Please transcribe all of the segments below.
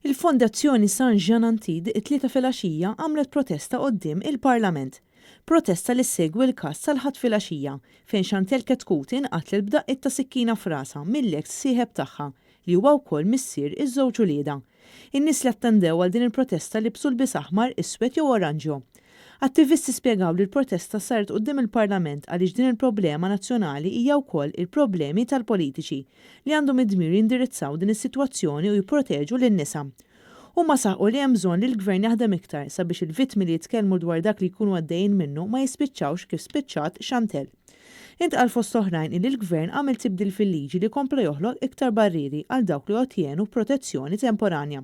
Il-Fondazzjoni San Jean Antid it-tlieta filgħaxija għamlet protesta quddiem il-Parlament. Protesta li segwi l-każ tal-ħadd filgħaxija fejn Chantel Ketkutin qatlet b'daqqiet ta' sikkina f'rasha mill-eks sieħeb tagħha li huwa wkoll missier iż-żewġ ulieda. In-nies li attendew għal din il-protesta libsu l-bis aħmar, iswed jew oranġo. Attivisti spjegaw li l-protesta saret quddiem il-Parlament għaliex din il-problema nazzjonali hija wkoll il-problemi tal-politiċi li għandhom id-dmir jindirizzaw din is-sitwazzjoni u jipproteġu lin-nisa. Huma saħqu li hemm bżonn li l-Gvern jaħdem iktar sabiex il-vittmi li jitkellmu dwar dak li jkunu għaddejjin minnu ma jispiċċawx kif spiċċat Chantel. Intqal fost oħrajn li l-Gvern għamel tibdil fil-liġi li kompla joħloq iktar barrieri għal dawk li ottienu protezzjoni temporanja.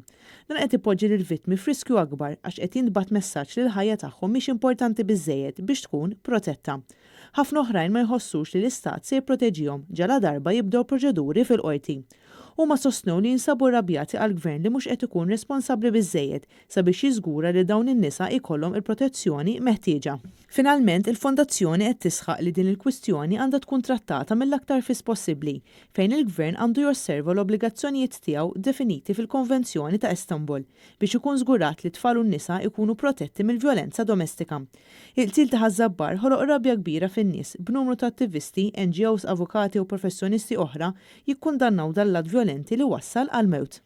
Dan qed ipoġġi lill-vittmi f'riskju akbar għax qed jintbagħat messaġġ li l-ħajja tagħhom mhix importanti biżżejjed biex tkun protetta. Ħafna oħrajn ma jħossux li l-Istat se jipproteġihom ġala darba jibdew proċeduri fil-qorti. Huma sostnew li jinsabu rrabjati għall-Gvern li mhux qed ikun responsabbli biżżejjed sabiex jiżgura li dawn in-nisa jkollhom il-protezzjoni meħtieġa. Finalment, il-Fondazzjoni qed tisħaq li din il-kwistjoni għandha tkun trattata mill-aktar fis possibbli fejn il-Gvern għandu josserva l-obbligazzjonijiet tiegħu definiti fil-Konvenzjoni ta' Istanbul biex ikun żgurat li tfal u n-nisa jkunu protetti mill-vjolenza domestika. Il-qtil ta' Ħażabbar ħoloq rabja kbira fin-nies b'numru ta' attivisti, NGOs, avukati u professjonisti oħra jikkundannaw dal-lat violenti li wassal għal mewt.